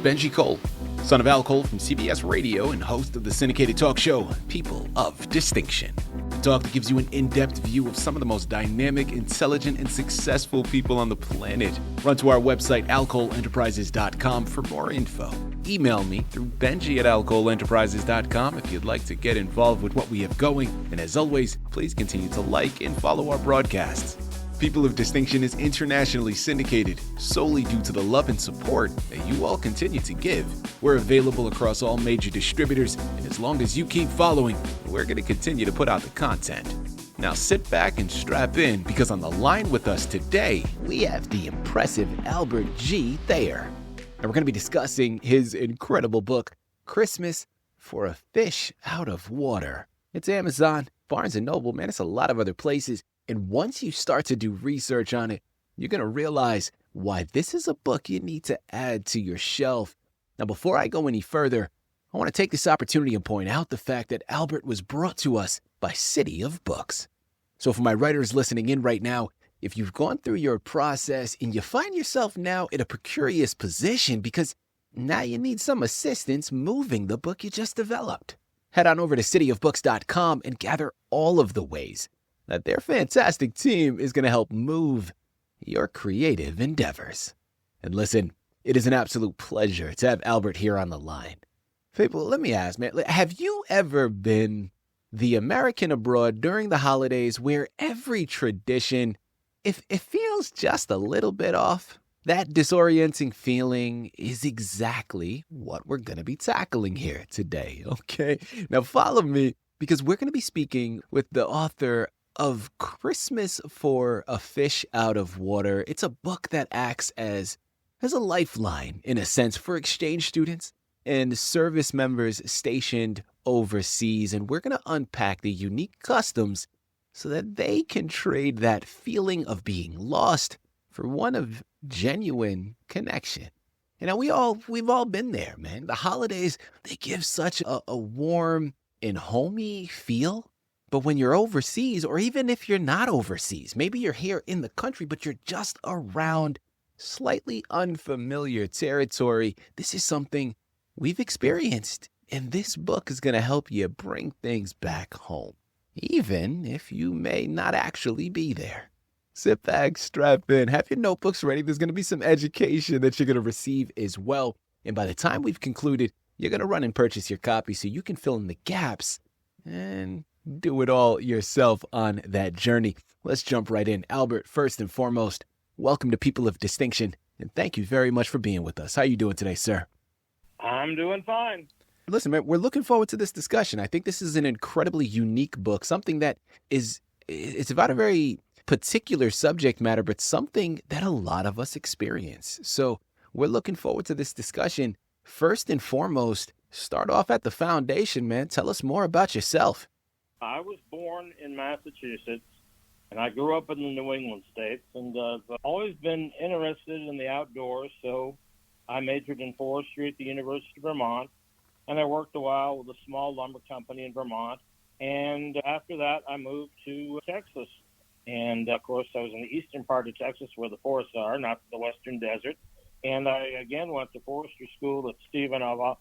Benji Cole, son of Al Cole from CBS Radio and host of the syndicated talk show, People of Distinction. The talk that gives you an in-depth view of some of the most dynamic, intelligent, and successful people on the planet. Run to our website, alcoleenterprises.com for more info. Email me through benji@alcoleenterprises.com if you'd like to get involved with what we have going. And as always, please continue to like and follow our broadcasts. People of Distinction is internationally syndicated solely due to the love and support that you all continue to give. We're available across all major distributors, and as long as you keep following, we're going to continue to put out the content. Now sit back and strap in, because on the line with us today, we have the impressive Albert G. Thayer. And we're going to be discussing his incredible book, Christmas for a Fish Out of Water. It's Amazon, Barnes & Noble, man, it's a lot of other places. And once you start to do research on it, you're going to realize why this is a book you need to add to your shelf. Now, before I go any further, I want to take this opportunity and point out the fact that Albert was brought to us by Citi of Books. So for my writers listening in right now, if you've gone through your process and you find yourself now in a precarious position because now you need some assistance moving the book you just developed, head on over to citiofbooks.com and gather all of the ways that their fantastic team is going to help move your creative endeavors. And listen, it is an absolute pleasure to have Albert here on the line. People, let me ask, man, have you ever been the American abroad during the holidays where every tradition, if it feels just a little bit off? That disorienting feeling is exactly what we're going to be tackling here today, okay? Now follow me, because we're going to be speaking with the author of Christmas for a Fish Out of Water. It's a book that acts as a lifeline, in a sense, for exchange students and service members stationed overseas. And we're going to unpack the unique customs so that they can trade that feeling of being lost for one of genuine connection. You know, we've all been there, man. The holidays, they give such a warm and homey feel. But when you're overseas, or even if you're not overseas, maybe you're here in the country, but you're just around slightly unfamiliar territory, this is something we've experienced. And this book is going to help you bring things back home, even if you may not actually be there. Sit back, strap in, have your notebooks ready. There's going to be some education that you're going to receive as well. And by the time we've concluded, you're going to run and purchase your copy so you can fill in the gaps and do it all yourself on that journey. Let's jump right in. Albert, first and foremost, welcome to People of Distinction, and thank you very much for being with us. How are you doing today, sir? I'm doing fine. Listen, man, we're looking forward to this discussion. I think this is an incredibly unique book, something that it's about a very particular subject matter, but something that a lot of us experience. So we're looking forward to this discussion. First and foremost, start off at the foundation, man. Tell us more about yourself. I was born in Massachusetts, and I grew up in the New England states, and I've always been interested in the outdoors, so I majored in forestry at the University of Vermont, and I worked a while with a small lumber company in Vermont, and after that I moved to Texas, and of course I was in the eastern part of Texas where the forests are, not the western desert, and I again went to forestry school at Stephen F.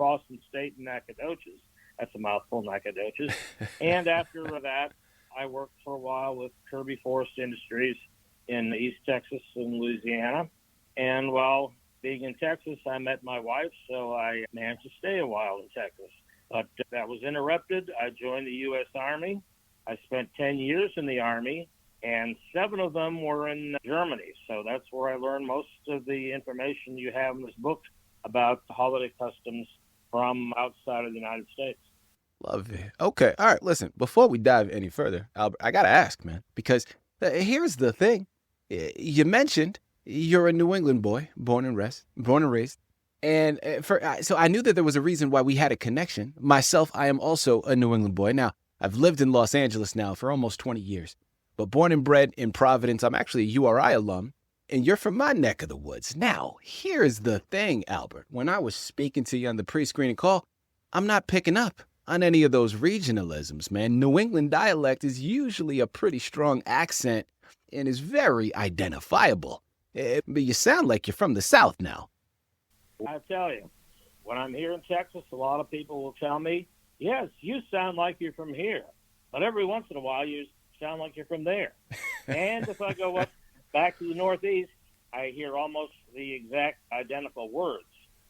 Austin State in Nacogdoches. That's a mouthful, Nacogdoches. And after that, I worked for a while with Kirby Forest Industries in East Texas and Louisiana. And while being in Texas, I met my wife, so I managed to stay a while in Texas. But that was interrupted. I joined the U.S. Army. I spent 10 years in the Army, and 7 of them were in Germany. So that's where I learned most of the information you have in this book about the holiday customs from outside of the United States. Love it. Okay. All right. Listen, before we dive any further, Albert, I got to ask, man, because here's the thing. You mentioned you're a New England boy, born and raised. And so I knew that there was a reason why we had a connection. Myself, I am also a New England boy. Now, I've lived in Los Angeles now for almost 20 years, but born and bred in Providence. I'm actually a URI alum, and you're from my neck of the woods. Now, here's the thing, Albert. When I was speaking to you on the pre-screening call, I'm not picking up on any of those regionalisms, man. New England dialect is usually a pretty strong accent and is very identifiable. But you sound like you're from the South now. I tell you, when I'm here in Texas, a lot of people will tell me, yes, you sound like you're from here. But every once in a while, you sound like you're from there. And if I go up back to the Northeast, I hear almost the exact identical words.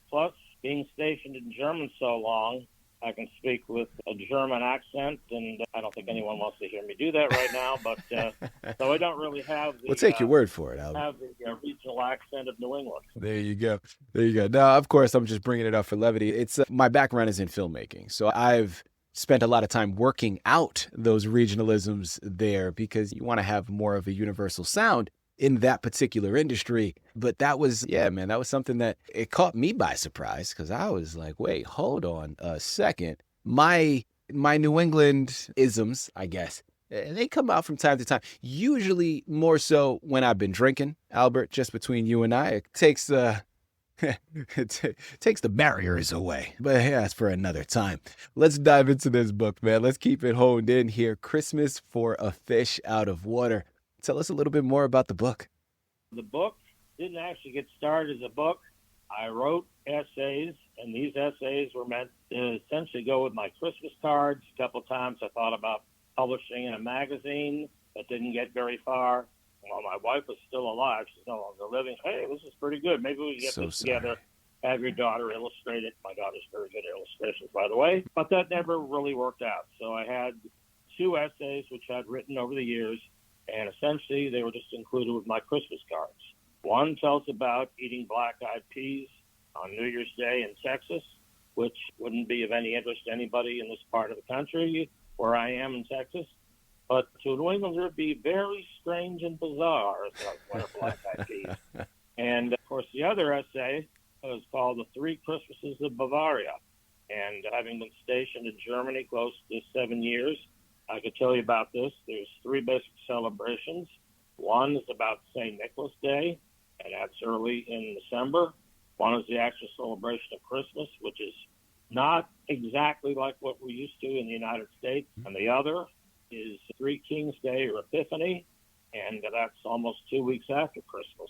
Plus, being stationed in Germany so long, I can speak with a German accent, and I don't think anyone wants to hear me do that right now. But so I don't really have the. We'll take your word for it, Albert. Have the regional accent of New England. There you go. There you go. Now, of course, I'm just bringing it up for levity. It's my background is in filmmaking, so I've spent a lot of time working out those regionalisms there because you want to have more of a universal sound in that particular industry. But that was, yeah, man, that was something that it caught me by surprise because I was like, wait, hold on a second. My New England isms, I guess, they come out from time to time, usually more so when I've been drinking, Albert, just between you and I. It takes it takes the barriers away. But yeah, that's for another time. Let's dive into this book, man. Let's keep it honed in here. Christmas for a Fish Out of Water. Tell us a little bit more about the book. The book didn't actually get started as a book. I wrote essays, and these essays were meant to essentially go with my Christmas cards. A couple of times I thought about publishing in a magazine, but didn't get very far. Well, my wife was still alive. She's no longer living. Hey, this is pretty good. Maybe we can get this together, have your daughter illustrate it. My daughter's very good at illustrations, by the way. But that never really worked out. So I had 2 essays, which I'd written over the years, and essentially they were just included with my Christmas cards. One tells about eating black-eyed peas on New Year's Day in Texas, which wouldn't be of any interest to anybody in this part of the country where I am in Texas. But to New Englander, it would be very strange and bizarre what are black-eyed peas. And, of course, the other essay was called The 3 Christmases of Bavaria. And having been stationed in Germany close to 7 years, I could tell you about this. There's 3 basic celebrations. One is about St. Nicolas Day, and that's early in December. One is the actual celebration of Christmas, which is not exactly like what we're used to in the United States. And the other is Three Kings Day or Epiphany, and that's almost 2 weeks after Christmas.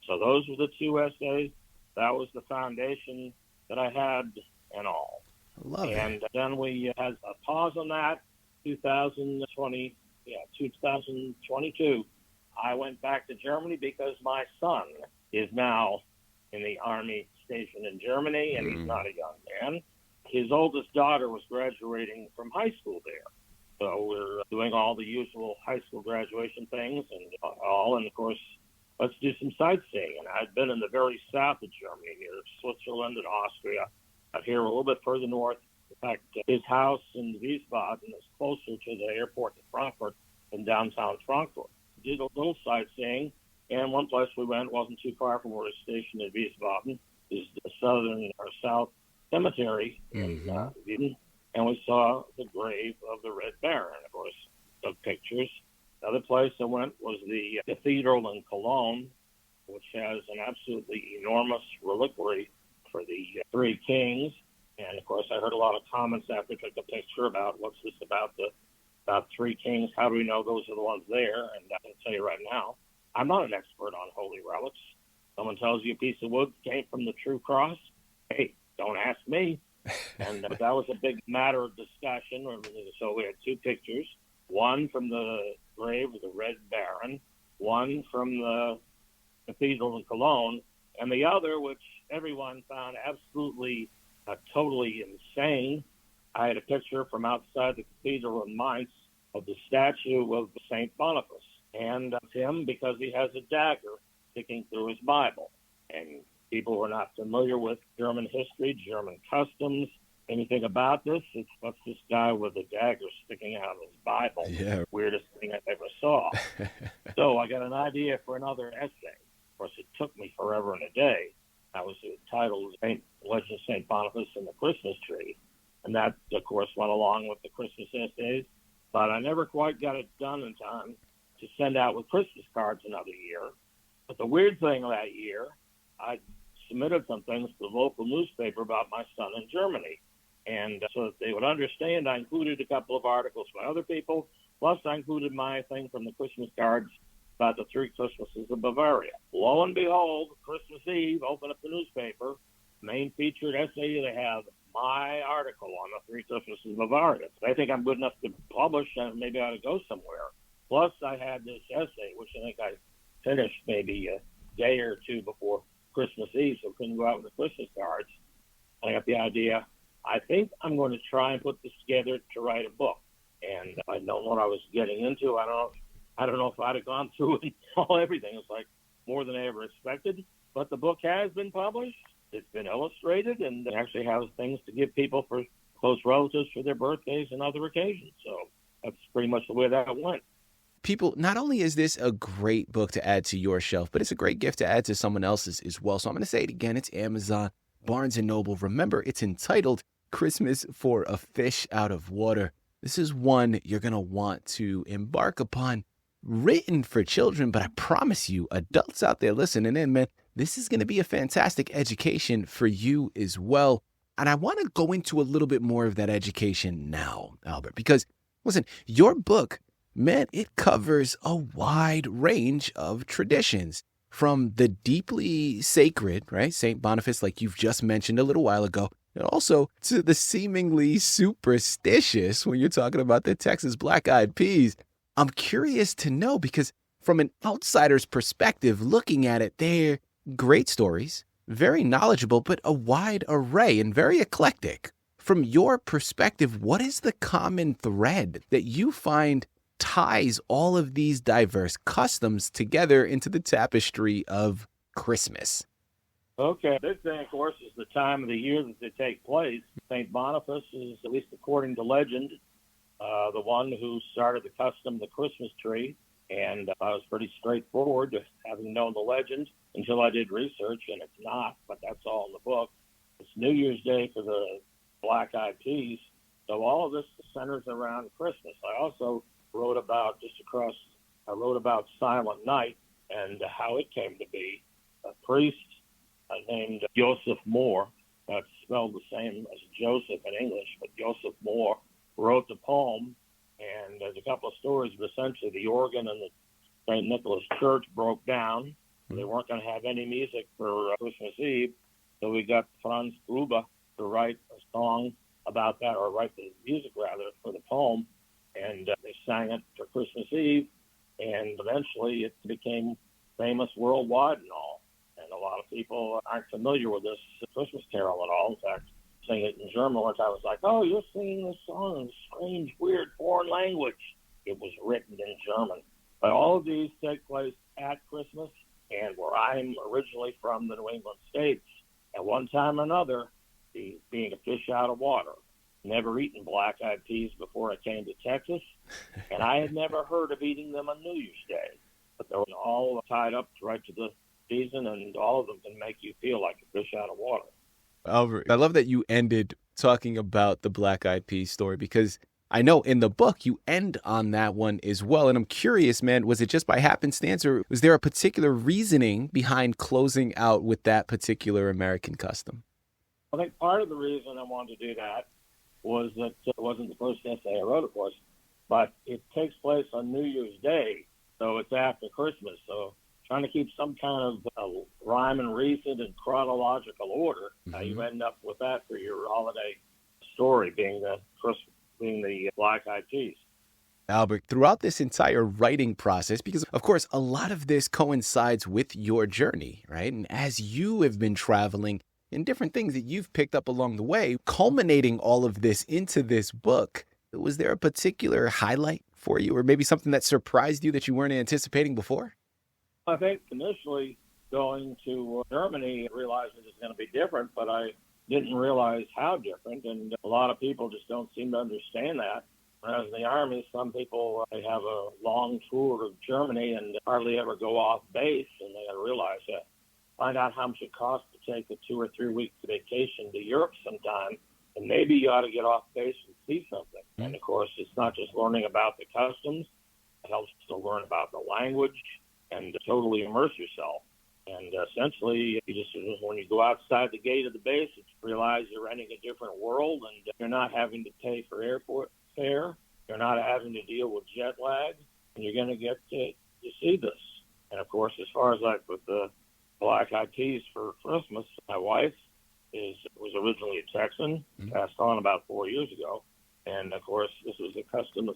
So those were the 2 essays. That was the foundation that I had and all. Love it. And then we had a pause on that. 2022, I went back to Germany because my son is now in the Army station in Germany, and he's not a young man. His oldest daughter was graduating from high school there. So we're doing all the usual high school graduation things and of course, let's do some sightseeing. And I'd been in the very south of Germany, near Switzerland and Austria, out here a little bit further north. In fact, his house in Wiesbaden is closer to the airport in Frankfurt than downtown Frankfurt. Did a little sightseeing, and one place we went wasn't too far from where we're stationed in Wiesbaden, is the South Cemetery in Wiesbaden, and we saw the grave of the Red Baron. Of course, took pictures. Another place I went was the cathedral in Cologne, which has an absolutely enormous reliquary for the 3 kings. And, of course, I heard a lot of comments after I took the picture about what's this about 3 kings. How do we know those are the ones there? And I can tell you right now, I'm not an expert on holy relics. Someone tells you a piece of wood came from the true cross. Hey, don't ask me. And that was a big matter of discussion. So we had 2 pictures, one from the grave of the Red Baron, one from the cathedral in Cologne, and the other, which everyone found absolutely totally insane. I had a picture from outside the cathedral in Mainz of the statue of St. Boniface, and him because he has a dagger sticking through his Bible. And people who are not familiar with German history, German customs, anything about this, it's what's this guy with a dagger sticking out of his Bible? Yeah. Weirdest thing I ever saw. So I got an idea for another essay. Of course, it took me forever and a day. That was titled Legend of St. Boniface and the Christmas Tree. And that, of course, went along with the Christmas essays. But I never quite got it done in time to send out with Christmas cards another year. But the weird thing that year, I submitted some things to the local newspaper about my son in Germany. And so that they would understand, I included a couple of articles by other people, plus I included my thing from the Christmas cards about the 3 Christmases of Bavaria. Lo and behold, Christmas Eve, open up the newspaper, main featured essay, they have my article on the Three Christmases in Bavaria. I think I'm good enough to publish, and maybe I ought to go somewhere. Plus, I had this essay, which I think I finished maybe a day or two before Christmas Eve, so couldn't go out with the Christmas cards. I got the idea. I think I'm going to try and put this together to write a book. And I don't know what I was getting into. I don't know if I'd have gone through it all everything. It's like more than I ever expected. But the book has been published. It's been illustrated, and it actually has things to give people for close relatives for their birthdays and other occasions. So that's pretty much the way that went. People, not only is this a great book to add to your shelf, but it's a great gift to add to someone else's as well. So I'm going to say it again. It's Amazon, Barnes & Noble. Remember, it's entitled Christmas for a Fish Out of Water. This is one you're going to want to embark upon, written for children, but I promise you, adults out there listening in, man, this is going to be a fantastic education for you as well. And I want to go into a little bit more of that education now, Albert, because listen, your book, man, it covers a wide range of traditions, from the deeply sacred, right, St. Boniface, like you've just mentioned a little while ago, and also to the seemingly superstitious when you're talking about the Texas Black-Eyed Peas. I'm curious to know, because from an outsider's perspective, looking at it, they're great stories, very knowledgeable, but a wide array and very eclectic. From your perspective, what is the common thread that you find ties all of these diverse customs together into the tapestry of Christmas? Okay. Big thing, of course, is the time of the year that they take place. St. Boniface is, at least according to legend, the one who started the custom of the Christmas tree. And I was pretty straightforward, just having known the legend until I did research, and it's not, but that's all in the book. It's New Year's Day for the Black-Eyed Peas. So all of this centers around Christmas. I also wrote about Silent Night and how it came to be. A priest named Joseph Moore, that's spelled the same as Joseph in English, but Joseph Moore wrote the poem, and there's a couple of stories, but essentially the organ in the St. Nicolas Church broke down. They weren't going to have any music for Christmas Eve, so we got Franz Gruber to write a song about that, or write the music, rather, for the poem, and they sang it for Christmas Eve, and eventually it became famous worldwide and all. And a lot of people aren't familiar with this Christmas carol at all. In fact, sing it in German once, I was like, oh, you're singing this song in a strange, weird foreign language. It was written in German. But all of these take place at Christmas, and where I'm originally from, the New England states, at one time or another, being a fish out of water. Never eaten black-eyed peas before I came to Texas, and I had never heard of eating them on New Year's Day. But they're all tied up right to the season, and all of them can make you feel like a fish out of water. Albert, I love that you ended talking about the Black-Eyed Peas story, because I know in the book you end on that one as well. And I'm curious, man, was it just by happenstance, or was there a particular reasoning behind closing out with that particular American custom? I think part of the reason I wanted to do that was that it wasn't the first essay I wrote, of course, but it takes place on New Year's Day, so it's after Christmas. So trying to keep some kind of rhyme and reason and chronological order, you end up with that for your holiday story, being the Black-Eyed Peas. Albert, throughout this entire writing process, because of course a lot of this coincides with your journey, right? And as you have been traveling and different things that you've picked up along the way, culminating all of this into this book, was there a particular highlight for you, or maybe something that surprised you that you weren't anticipating before? I think initially going to Germany, realizing it's going to be different, but I didn't realize how different, and a lot of people just don't seem to understand that. Whereas in the Army, some people, they have a long tour of Germany and hardly ever go off base, and they got to realize that. Find out how much it costs to take a 2 or 3 week vacation to Europe sometime, and maybe you ought to get off base and see something. And of course, it's not just learning about the customs. It helps to learn about the language and to totally immerse yourself. And essentially, when you go outside the gate of the base, you realize you're in a different world, and you're not having to pay for airport fare. You're not having to deal with jet lag, and you're going to get to see this. And of course, as far as like with the Black-Eyed Peas for Christmas, my wife was originally a Texan, passed on about 4 years ago. And, of course, this was a custom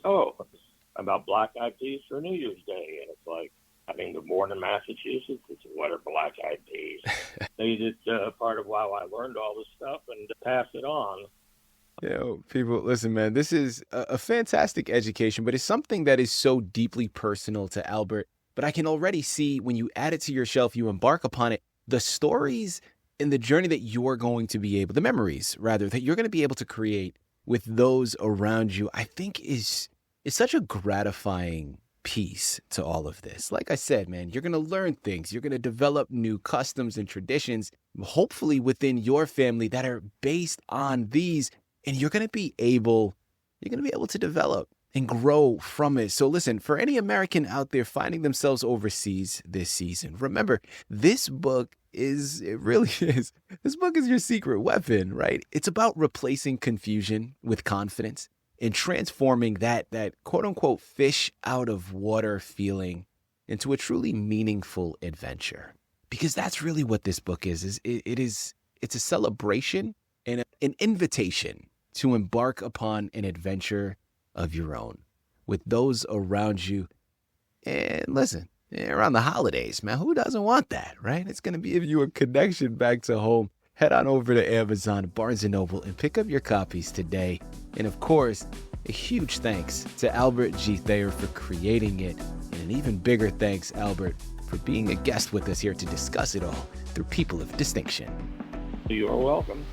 about black-eyed peas for New Year's Day. And it's like, I mean, good morning, Massachusetts. It's what are black-eyed peas? Made it part of why I learned all this stuff and passed it on. People, listen, man, this is a fantastic education, but it's something that is so deeply personal to Albert. But I can already see when you add it to your shelf, you embark upon it, the stories and the journey that you're going to be able, the memories, rather, that you're going to be able to create with those around you, I think is such a gratifying piece to all of this. Like I said, man, you're going to learn things. You're going to develop new customs and traditions, hopefully within your family that are based on these. And you're going to be able to develop and grow from it. So listen, for any American out there finding themselves overseas this season, remember, this book is your secret weapon, right? It's about replacing confusion with confidence and transforming that quote unquote fish out of water feeling into a truly meaningful adventure. Because that's really what this book is it's a celebration and an invitation to embark upon an adventure of your own with those around you. And listen, around the holidays, man, who doesn't want that, right? It's going to give you a connection back to home. Head on over to Amazon, Barnes & Noble, and pick up your copies today. And of course, a huge thanks to Albert G. Thayer for creating it. And an even bigger thanks, Albert, for being a guest with us here to discuss it all through People of Distinction. You are welcome.